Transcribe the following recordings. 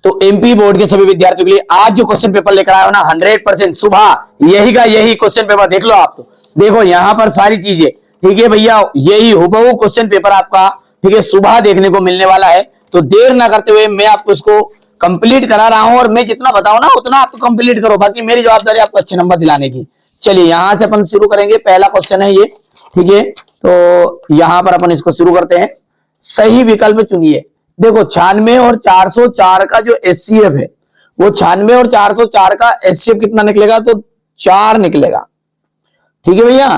तो MP board के सभी विद्यार्थियों के लिए आज जो क्वेश्चन पेपर लेकर आया हो ना 100% सुबह यही का यही क्वेश्चन पेपर देख लो आप। तो देखो यहां पर सारी चीजें, ठीक है भैया, यही हुबहू क्वेश्चन पेपर आपका, ठीक है, सुबह देखने को मिलने वाला है। तो देर ना करते हुए मैं आपको इसको कंप्लीट करा रहा हूं, और मैं जितना बताऊं ना उतना आप कंप्लीट करो, बाकी मेरी जवाबदारी आपको अच्छे नंबर दिलाने की। चलिए यहां से अपन शुरू करेंगे, पहला क्वेश्चन है ये, ठीक है। तो यहां पर अपन इसको शुरू करते हैं। सही विकल्प चुनिए। देखो 96 और 404 का जो एचसीएफ है वो 96 और 404 का एचसीएफ कितना निकलेगा, तो 4 निकलेगा, ठीक है भैया।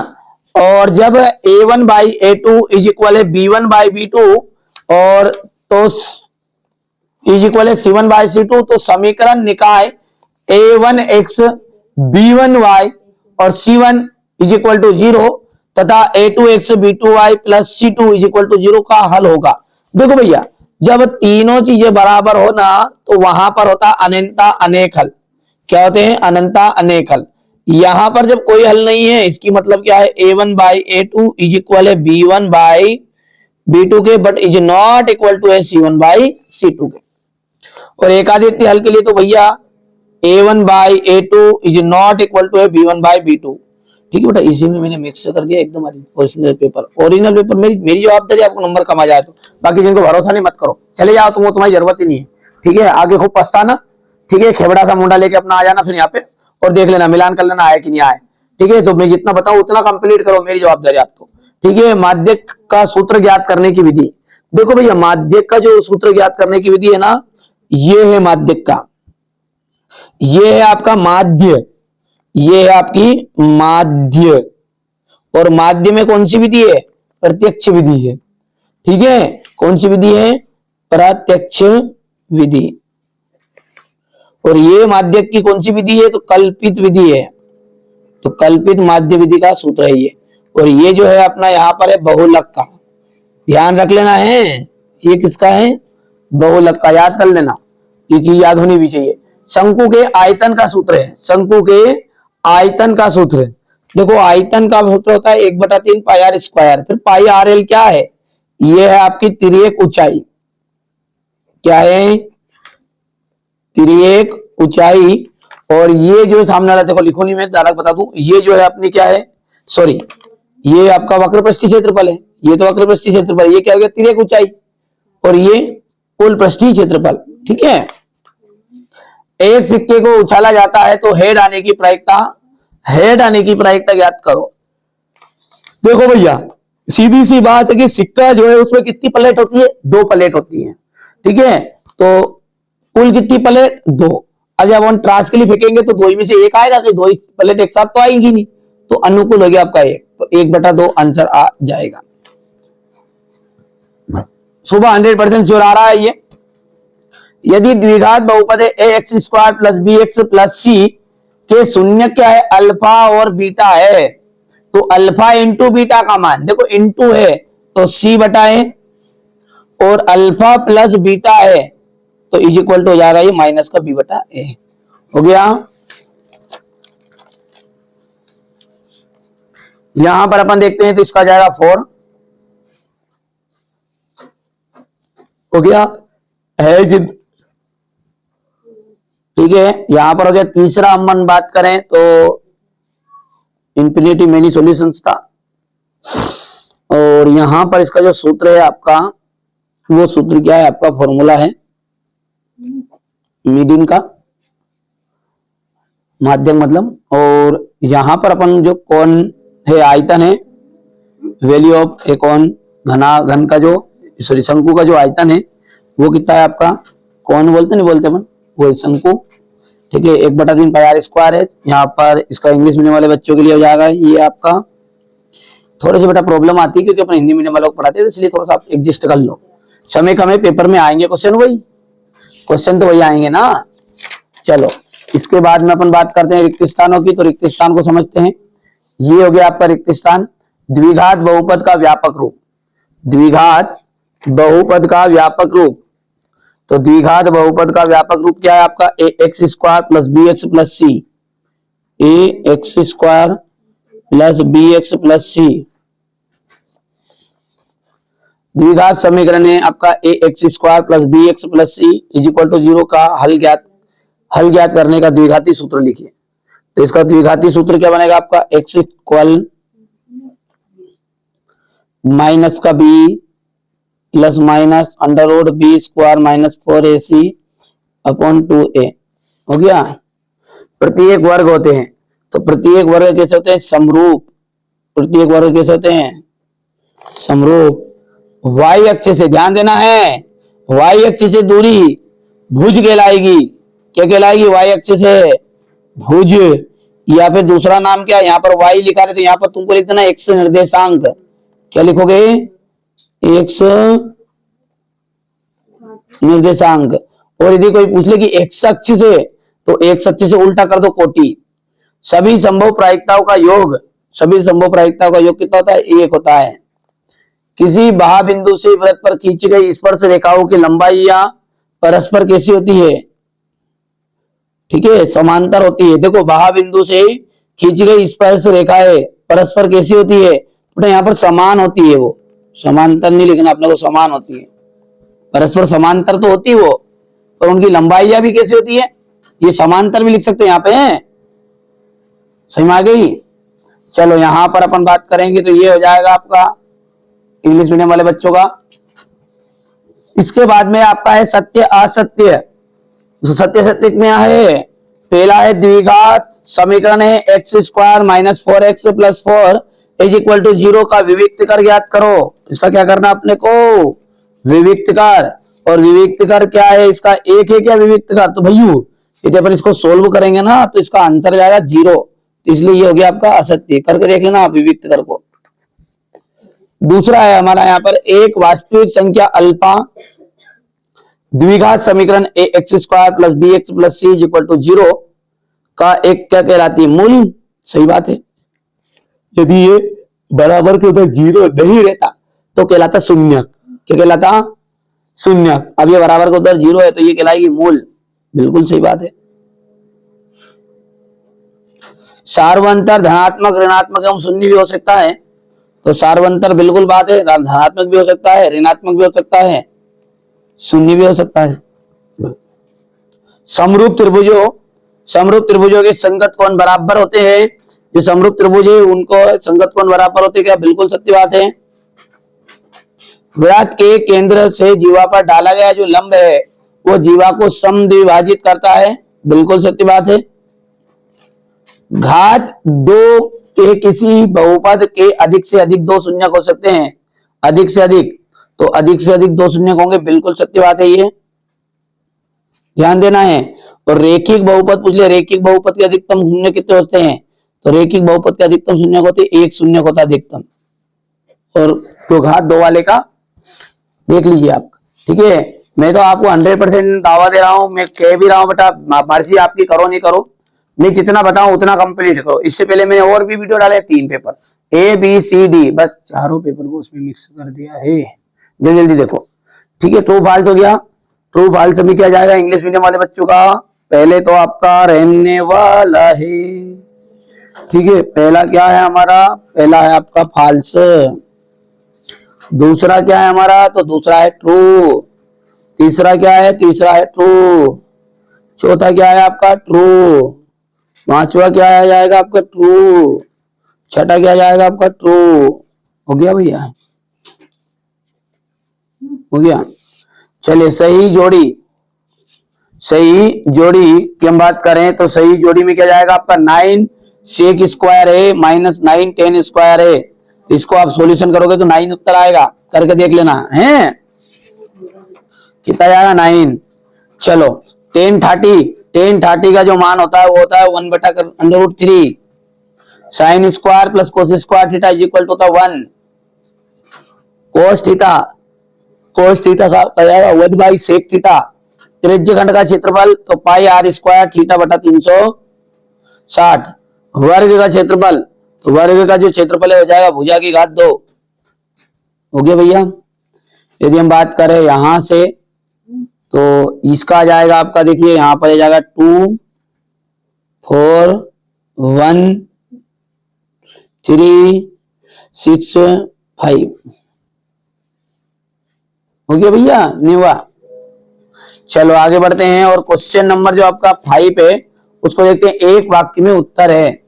और जब a1 by a2 is equal है b1 बाई b2 और तो इज इक्वल है c1 बाई c2, तो समीकरण निकाय a1x b1y और c1 इज इक्वल टू 0 तथा a2x b2y plus c2 is equal to 0 का हल होगा। देखो भैया जब तीनों चीजें बराबर हो ना तो वहां पर होता अनंता अनेक हल। क्या होते हैं? अनंता अनेक हल। यहां पर जब कोई हल नहीं है इसकी मतलब क्या है, a1 by a2 is equal है b1 बाई b2 के, but is not equal to है c1 बाई c2 के। और एकादित्य हल के लिए तो भैया a1 by a2 is not equal to है b1 बाई b2, ठीक है बेटा। इसी में मैंने मिक्स कर दिया एकदम ओरिजिनल पेपर मेरी जवाबदारी आपको नंबर कम आ जाए तो, बाकी जिनको भरोसा नहीं मत करो, चले जाओ, तुम वो तुम्हारी जरूरत ही नहीं है, ठीक है। आगे खूब पछताना, ठीक है, खेबड़ा सा मुंडा लेके अपना आ जाना फिर यहाँ पे और देख लेना, मिलान कर लेना आया कि नहीं आया, ठीक है। तो मैं जितना बताऊं उतना कंप्लीट करो, मेरी जवाबदारी आपको, ठीक है। माध्यक का सूत्र ज्ञात करने की विधि, देखो भैया माध्यक का जो सूत्र ज्ञात करने की विधि है ना, ये है माध्यक का, ये है आपका माध्य, ये है आपकी माध्य। और माध्य में कौन सी विधि है? प्रत्यक्ष विधि है, ठीक है। कौन सी विधि है? प्रत्यक्ष विधि। और ये माध्यक की कौन सी विधि है? तो कल्पित विधि है, तो कल्पित माध्य विधि का सूत्र है ये। और ये जो है अपना यहाँ पर है बहुलक का, ध्यान रख लेना है, ये किसका है? बहुलक का, याद कर लेना, ये चीज याद होनी भी चाहिए। शंकु के आयतन का सूत्र है, शंकु के आयतन का सूत्र, देखो आयतन का सूत्र होता है 1/3 पाई आर स्क्वायर। फिर पाई आर एल क्या है? ये है आपकी तिर्यक ऊंचाई, क्या है? तिर्यक ऊंचाई। और ये जो सामने वाला देखो लिखो नहीं, मैं डायरेक्ट बता दूं, ये जो है अपनी क्या है, सॉरी ये आपका वक्रपृष्ठीय क्षेत्रफल है, ये तो वक्रपृष्ठीय क्षेत्रफल, ये क्या हो गया? तिर्यक ऊंचाई। और ये कुल पृष्ठीय क्षेत्रफल, ठीक है। एक सिक्के को उछाला जाता है तो हेड आने की प्रायिकता ज्ञात करो। देखो भैया सीधी सी बात है कि सिक्का जो है उसमें कितनी प्लेट होती है? 2 प्लेट होती है, ठीक है। तो कुल कितनी प्लेट? 2। अब जब हम ट्रास के लिए फेंकेंगे तो 2 में से एक आएगा, कि 2 प्लेट एक साथ तो आएंगी नहीं, तो अनुकूल हो गया आपका 1, तो 1/2 आंसर आ जाएगा। सुबह 100% श्योर आ रहा है ये। यदि द्विघात बहुपद है ax² plus bx plus c के शून्य क्या है? अल्फा और बीटा है, तो अल्फा इंटू बीटा का मान, देखो इंटू है तो c बटाए, और अल्फा प्लस बीटा है तो इज इक्वल टू हो जाएगा ये माइनस का b बटा a। हो गया। यहां पर अपन देखते हैं तो इसका जाएगा 4, हो गया है जी, ठीक है। यहां पर हो गया तीसरा। हम बात करें तो इंफिनिटी मेनी सॉल्यूशंस था, और यहां पर इसका जो सूत्र है आपका, वो सूत्र क्या है? आपका फॉर्मूला है मीडियन का, माध्यम मतलब। और यहां पर अपन जो कौन है, आयतन है, वैल्यू ऑफ ए कौन, घन का जो, सॉरी शंकु का जो आयतन है वो कितना है आपका? कौन बोलते नहीं बोलते अपन, वो शंकु, ठीक है। 1/3 पाई आर स्क्वायर है। यहाँ पर इसका इंग्लिश मीडियम वाले बच्चों के लिए हो जाएगा ये आपका, थोड़ी सी बेटा प्रॉब्लम आती है क्योंकि अपन हिंदी मीडियम वालों को पढ़ाते हैं, तो इसलिए थोड़ा सा आप एडजस्ट कर लो। समय कम है, पेपर में आएंगे क्वेश्चन तो वही आएंगे ना। चलो इसके बाद में अपन बात करते हैं रिक्त स्थानों की, तो रिक्त स्थान को समझते हैं। ये हो गया आपका रिक्त स्थान। द्विघात बहुपद का व्यापक रूप, द्विघात बहुपद का व्यापक रूप, तो द्विघात बहुपद का व्यापक रूप क्या है आपका? ax² plus bx plus c, ax² plus bx plus c। द्विघात समीकरण है आपका a x square plus b x plus c is equal to 0 का हल ज्ञात करने का द्विघाती सूत्र लिखिए। तो इसका द्विघाती सूत्र क्या बनेगा आपका, एक्स इक्वल माइनस का b plus minus under root b square minus 4ac upon 2a। हो गया। प्रत्येक वर्ग होते हैं, तो प्रत्येक वर्ग कैसे होते हैं, समरूप। प्रत्येक वर्ग कैसे होते हैं, समरूप। y अक्ष से ध्यान देना है, y अक्ष से दूरी भुज कहलाएगी। क्या कहलाएगी, y अक्ष से भुज। या फिर दूसरा नाम क्या है, यहाँ पर y लिखा रहे तो यहाँ पर तुमको लिख देना x निर्देशांक। क्या लिखोगे, x निर्देशांक। और यदि कोई पूछ ले कि x अक्ष से, तो x अक्ष से उल्टा कर दो कोटि। सभी संभव प्रायिकताओं का योग, सभी संभव प्रायिकताओं का योग कितना होता है, 1 होता है। किसी बाह्य बिंदु से वृत्त पर खींची गई स्पर्श रेखाओं की लंबाई या परस्पर कैसी होती है, ठीक है, समांतर होती है। देखो बाह्य बिंदु से खींची गई स्पर्श रेखाएं परस्पर कैसी होती है, तो यहाँ पर समान होती है। वो समांतर नहीं लिखना अपने को, समान होती है। परस्पर समांतर तो होती है वो, पर उनकी लंबाइयां भी कैसी होती है, ये समांतर भी लिख सकते हैं यहाँ पे। समझ में आ गई। चलो यहां पर अपन बात करेंगे तो ये हो जाएगा आपका इंग्लिश मीडियम वाले बच्चों का। इसके बाद में आपका है सत्य असत्य। सत्य सत्य में है, पहला है द्विघात समीकरण है x square minus 4x plus 4 is equal to 0 का विविक्त कर ज्ञात करो। इसका क्या करना अपने को, विविक्त कर। और विविक्त कर क्या है, इसका एक है क्या विविक्त कर, तो भैया यदि अपन इसको सोल्व करेंगे ना तो इसका आंसर जाएगा 0। तो इसलिए ये हो गया आपका असत्य। करके देख लेना आप विविक्त कर को। दूसरा है हमारा यहाँ पर एक वास्तविक संख्या अल्फा द्विघात समीकरण a x square plus b x plus c is equal to 0 का एक क्या कहलाती है, मूल। सही बात है। यदि ये बराबर के उधर 0 नहीं रहता तो कहलाता शून्य। क्या कहलाता, शून्य। अब ये बराबर के उधर 0 है तो ये कहलाएगी मूल। बिल्कुल सही बात है। सार्वंतर धनात्मक ऋणात्मक एवं शून्य भी हो सकता है। तो सार्वंतर बिल्कुल बात है, धनात्मक भी हो सकता है, ऋणात्मक भी हो सकता है, शून्य भी हो सकता है। समरूप त्रिभुजों के संगत कोण बराबर होते हैं। जो समरूप त्रिभुज है उनको संगत कोण बराबर होते हैं। क्या, बिल्कुल सत्य बात है। वृत्त के केंद्र से जीवा पर डाला गया जो लंब है वो जीवा को समद्विभाजित करता है। बिल्कुल सत्य बात है। घात 2 के किसी बहुपद के अधिक से अधिक 2 शून्यक हो सकते हैं। अधिक से अधिक, तो अधिक से अधिक 2 शून्यक होंगे। बिल्कुल सत्य बात है, ये ध्यान देना है। और रेखिक बहुपद पूछ ले, रेखिक बहुपद के अधिकतम शून्य कितने होते हैं, तो रेखिक बहुपद के अधिकतम शून्यक होते हैं 1 शून्यक होता है अधिकतम। और तो घात 2 वाले का देख लीजिए आप, ठीक है। मैं तो आपको 100% दावा दे रहा हूं, मैं कह भी रहा हूं बेटा मर्जी आपकी, करो नहीं करो, मैं जितना बताऊं उतना कंप्लीट करो। इससे पहले मैंने और भी वीडियो डाले 3 पेपर ABCD, बस चारों पेपर को उसमें मिक्स कर दिया है। जल्दी जल्दी देखो, ठीक है। ट्रू फॉल्स हो गया। ट्रू फॉल्स में क्या जाएगा इंग्लिश मीडियम वाले बच्चों का, पहले तो आपका रहने वाला है, ठीक है। पहला क्या है हमारा, पहला है आपका फॉल्स। दूसरा क्या है हमारा, तो दूसरा है ट्रू। तीसरा क्या है, तीसरा है ट्रू। चौथा क्या है आपका, ट्रू। पांचवा क्या आ जाएगा आपका, ट्रू। छठा क्या जाएगा आपका, ट्रू। हो गया भैया, हो गया। चलिए सही जोड़ी, सही जोड़ी की हम बात करें तो सही जोड़ी में क्या जाएगा आपका 9 sec स्क्वायर है माइनस 9 tan स्क्वायर है। तो इसको आप सॉल्यूशन करोगे तो 9 उत्तर आएगा। करके देख लेना है, कितना आएगा 9। चलो tan 30 का जो मान होता है वो होता है 1/√3 sine square plus cos square theta is equal to 1 cos theta का आएगा 1/sec थीटा। त्रिज्य खंड का क्षेत्रफल तो पाई r स्क्वायर थीटा बटा 360। वर्ग का क्षेत्रफल, तो वर्ग का जो क्षेत्रफल है हो जाएगा भुजा की घात 2। हो गया भैया। यदि हम बात करें यहां से तो इसका आ जाएगा आपका, देखिए यहां पर आ जाएगा 2 4 1 3 6 5। हो गया भैया, नहीं हुआ। चलो आगे बढ़ते हैं और क्वेश्चन नंबर जो आपका 5 है उसको देखते हैं, एक वाक्य में उत्तर है।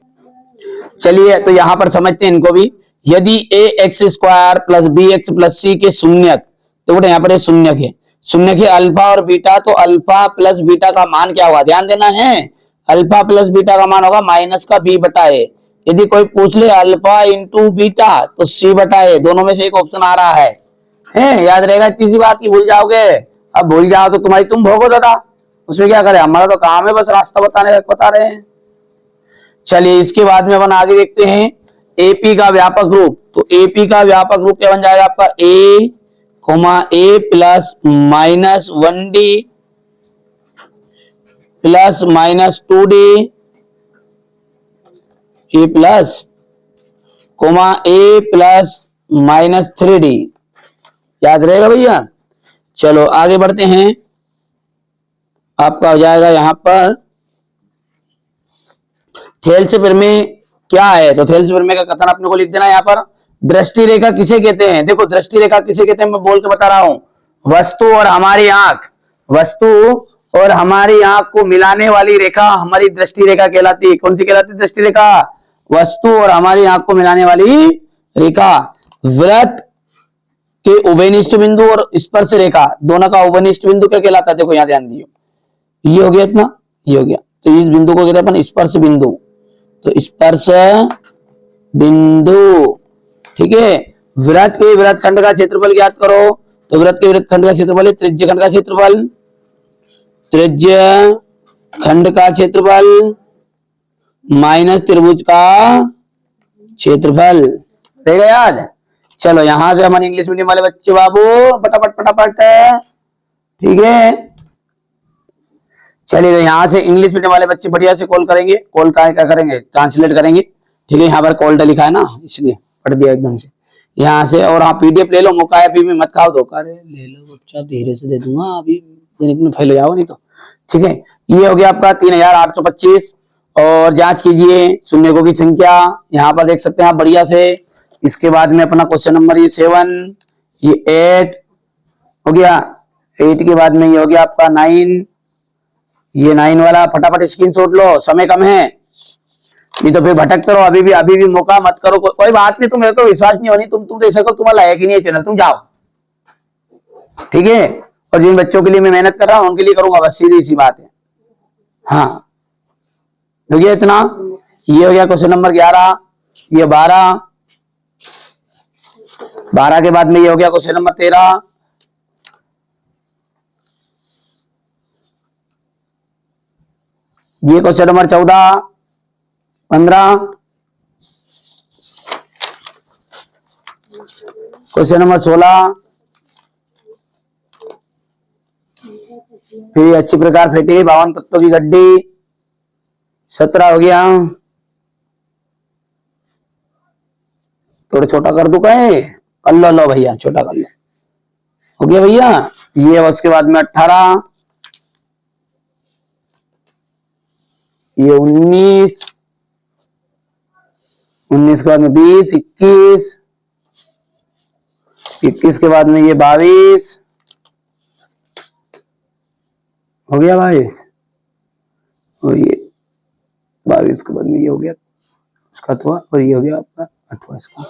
चलिए तो यहां पर समझते हैं इनको भी। यदि a x square plus b x plus c के शून्यक, तो बेटा यहाँ पर शून्यक है, शून्यक है अल्फा और बीटा, तो अल्फा प्लस बीटा का मान क्या होगा, ध्यान देना है। अल्फा प्लस बीटा का मान होगा माइनस का बी बटा ए। यदि कोई पूछ ले अल्फा इंटू बीटा तो सी बटा ए, दोनों में से एक ऑप्शन आ रहा है, याद रहेगा इतनी सी बात की, भूल जाओगे। अब भूल जाओ तो तुम्हारी तुम भोगो दादा, उसमें क्या करें, हमारा तो काम है बस रास्ता बता रहे हैं। चलिए इसके बाद में अपन आगे देखते हैं एपी का व्यापक रूप। तो एपी का व्यापक रूप क्या बन जाएगा आपका, a comma a plus minus 1d plus minus 2d a plus comma a plus minus 3d, याद रहेगा भैया। चलो आगे बढ़ते हैं, आपका हो जाएगा यहां पर थेल्स प्रमेय क्या है। तो थेल्स प्रमेय का कथन अपने को लिख देना यहाँ पर। दृष्टि रेखा किसे कहते हैं, देखो दृष्टि रेखा किसे कहते हैं मैं बोल के बता रहा हूं, वस्तु और हमारी आंख, वस्तु और हमारी आंख को मिलाने वाली रेखा हमारी दृष्टि रेखा कहलाती है। कौन सी कहलाती है दृष्टि रेखा, वस्तु और हमारी आंख को मिलाने वाली रेखा। वृत्त के उभयनिष्ठ बिंदु और स्पर्श रेखा दोनों का उभयनिष्ठ बिंदु क्या कहलाता है, देखो यहाँ ध्यान दियो, ये हो गया इतना, ये हो गया, तो इस बिंदु को कहते हैं अपन स्पर्श बिंदु। तो स्पर्श बिंदु, ठीक है। वृत्त के वृत्तखंड का क्षेत्रफल ज्ञात करो। तो वृत्त के वृत्तखंड का क्षेत्रफल है त्रिज्य खंड का क्षेत्रफल, त्रिज्य खंड का क्षेत्रफल माइनस त्रिभुज का क्षेत्रफल, रहेगा याद। चलो यहां से हमारे इंग्लिश मीडियम वाले बच्चे बाबू फटाफट फटाफट, ठीक है। चलिए तो यहाँ से इंग्लिश मीडियम वाले बच्चे बढ़िया से कॉल करेंगे, कॉल का क्या करेंगे, ट्रांसलेट करेंगे, ठीक है। यहाँ पर कॉल लिखा है ना, इसलिए पढ़ दिया एकदम से यहाँ से। और हाँ पीडीएफ ले लो, मौका है, अभी मत खाओ धोखा, ले लो चुपचाप, धीरे से दे दूंगा, अभी में फेल हो जाओ नहीं तो, ठीक है। ये हो गया आपका 3825। और जांच कीजिए शून्यकों की संख्या, यहाँ पर देख सकते हैं आप बढ़िया से। इसके बाद में अपना क्वेश्चन नंबर ये 7, ये 8 हो गया, 8 के बाद में ये हो गया आपका 9, ये 9 वाला फटाफट स्क्रीनशॉट लो, समय कम है, नहीं तो फिर भटकते रहो। अभी भी मौका मत करो, कोई बात नहीं, तुम मेरे को विश्वास नहीं होनी, तुम देख सको, तुम्हारा लायक ही नहीं है चैनल, तुम जाओ, ठीक है। और जिन बच्चों के लिए मैं मेहनत कर रहा हूं उनके लिए करूंगा, बस सीधी सी बात है। हाँ हो गया इतना, ये हो गया क्वेश्चन नंबर 11, ये 12 के बाद में ये हो गया क्वेश्चन नंबर 13, ये क्वेश्चन नंबर 14, 15, क्वेश्चन नंबर 16, फिर अच्छी प्रकार फेंटी 52 पत्तों की गड्डी, 17 हो गया, थोड़ा छोटा कर दूं कहे, कर लो भैया, छोटा कर लो, हो गया भैया। ये उसके बाद में 18, ये 19 के बाद में 20, 21 के बाद में ये 22 हो गया, 22, और ये 22 के बाद में ये हो गया उसका 8वां, और ये हो गया आपका 8वां इसका,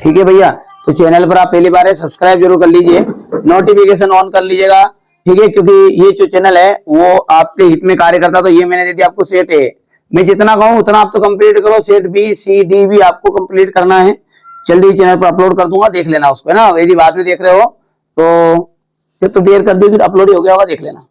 ठीक है भैया। तो चैनल पर आप पहली बार है, सब्सक्राइब जरूर कर लीजिए, नोटिफिकेशन ऑन कर लीजिएगा, ठीक है, क्योंकि ये जो चैनल है वो आपके हित में कार्य करता। तो ये मैंने दे दिया आपको सेट ए, मैं जितना कहूं उतना आप तो कंप्लीट करो, सेट बी सी डी भी आपको कंप्लीट करना है। जल्दी चैनल पर अपलोड कर दूंगा, देख लेना उसको, है ना। यदि बाद में देख रहे हो तो फिर तो देर कर दी, अपलोड ही हो गया होगा, देख लेना।